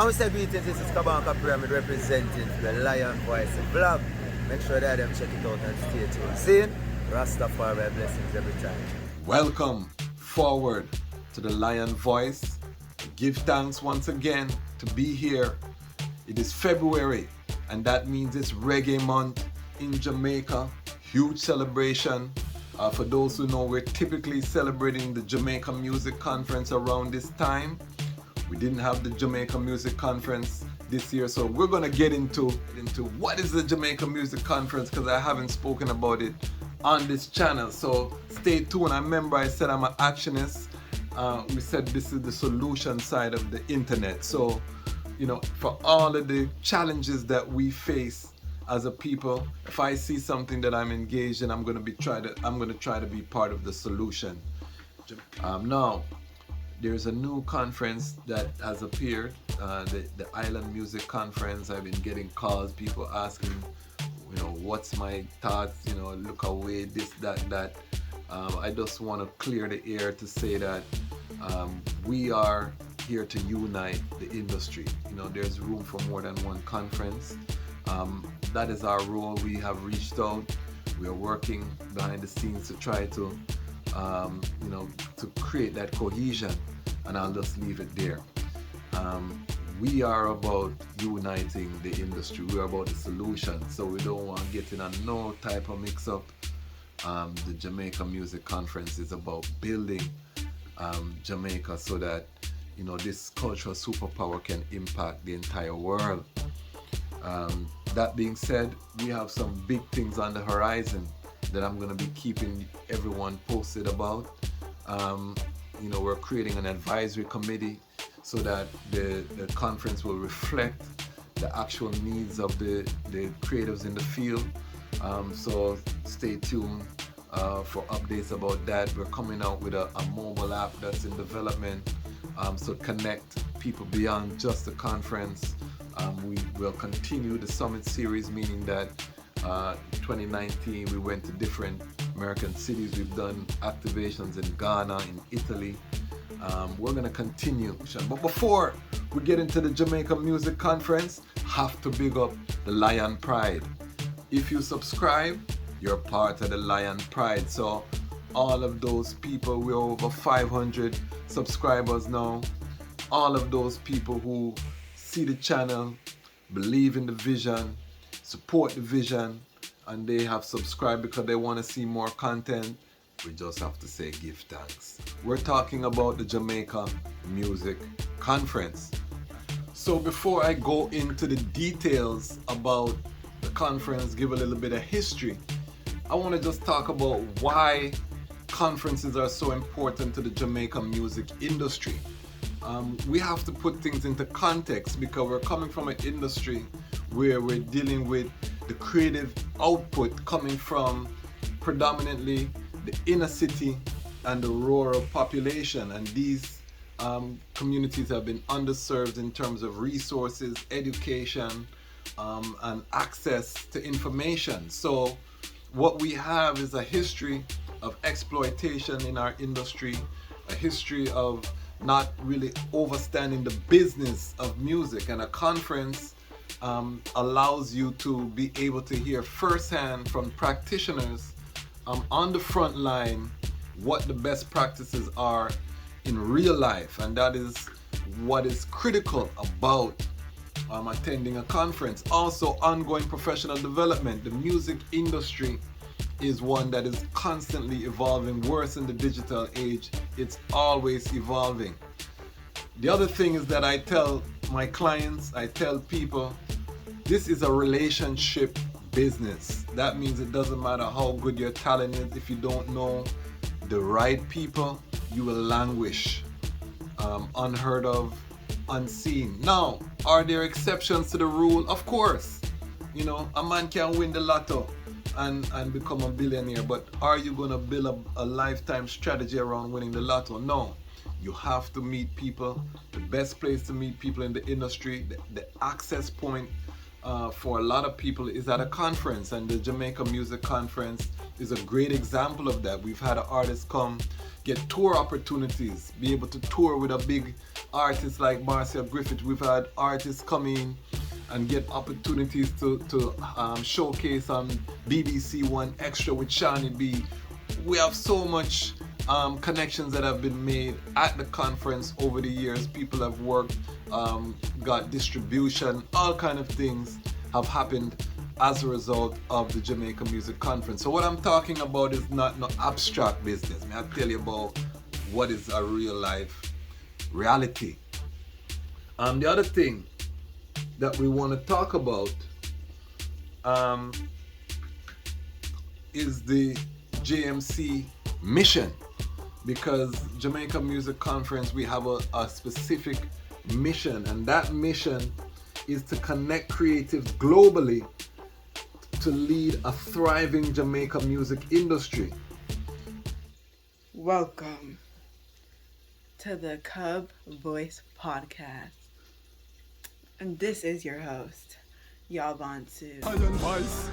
And we said greetings, this is Kabanka Pyramid representing the Lion Voice vlog. Make sure that them check it out and stay tuned. See, Rastafari blessings every time. Welcome forward to the Lion Voice. Give thanks once again to be here. It is February, and that means it's Reggae Month in Jamaica. Huge celebration. For those who know, we're typically celebrating the Jamaica Music Conference around this time. We didn't have the Jamaica Music Conference this year, so we're going to get into what is the Jamaica Music Conference, because I haven't spoken about it on this channel. So stay tuned. I remember I said I'm an actionist. We said this is the solution side of the internet. So, you know, for all of the challenges that we face as a people, if I see something that I'm engaged in, I'm going to try to be part of the solution. Now, there's a new conference that has appeared, the Island Music Conference. I've been getting calls, people asking, you know, what's my thoughts, you know, look away, this, that. I just want to clear the air to say that we are here to unite the industry. You know, there's room for more than one conference. That is our role. We have reached out. We are working behind the scenes to try to, you know, to create that cohesion. And I'll just leave it there. We are about uniting the industry. We are about the solution. So we don't want to get in a no type of mix-up. The Jamaica Music Conference is about building Jamaica so that, you know, this cultural superpower can impact the entire world. That being said, we have some big things on the horizon that I'm going to be keeping everyone posted about. You know, we're creating an advisory committee so that the conference will reflect the actual needs of the creatives in the field. So stay tuned for updates about that. We're coming out with a mobile app that's in development, so connect people beyond just the conference. We will continue the summit series, meaning that 2019 we went to different American cities. We've done activations in Ghana, in Italy. We're going to continue. But before we get into the Jamaica Music Conference, have to big up the Lion Pride. If you subscribe, you're part of the Lion Pride. So all of those people, we're over 500 subscribers now. All of those people who see the channel, believe in the vision, support the vision, and they have subscribed because they want to see more content, we just have to say give thanks. We're talking about the Jamaica Music Conference. So before I go into the details about the conference, give a little bit of history, I want to just talk about why conferences are so important to the Jamaica music industry. We have to put things into context because we're coming from an industry where we're dealing with the creative output coming from predominantly the inner city and the rural population, and these communities have been underserved in terms of resources, education, and access to information. So what we have is a history of exploitation in our industry, a history of not really understanding the business of music, and a conference allows you to be able to hear firsthand from practitioners on the front line what the best practices are in real life, and that is what is critical about attending a conference. Also, ongoing professional development. The music industry is one that is constantly evolving. Worse in the digital age, it's always evolving. The other thing is that I tell my clients, I tell people, this is a relationship business. That means it doesn't matter how good your talent is, if you don't know the right people, you will languish, unheard of, unseen. Now, are there exceptions to the rule? Of course. You know, a man can win the lotto and become a billionaire, but are you going to build a lifetime strategy around winning the lotto? No. You have to meet people. The best place to meet people in the industry, the access point for a lot of people is at a conference, and the Jamaica Music Conference is a great example of that. We've had artists come get tour opportunities, be able to tour with a big artist like Marcia Griffith. We've had artists come in and get opportunities to showcase on BBC One Extra with Shani B. We have so much connections that have been made at the conference over the years. People have worked, got distribution, all kind of things have happened as a result of the Jamaica Music Conference. So what I'm talking about is not no abstract business. I'll tell you about what is a real life reality. The other thing that we want to talk about is the JMC mission, because Jamaica Music Conference, we have a specific mission, and that mission is to connect creatives globally to lead a thriving Jamaica music industry. Welcome to the Cub Voice Podcast. And this is your host, Yabantu. Iron Vice,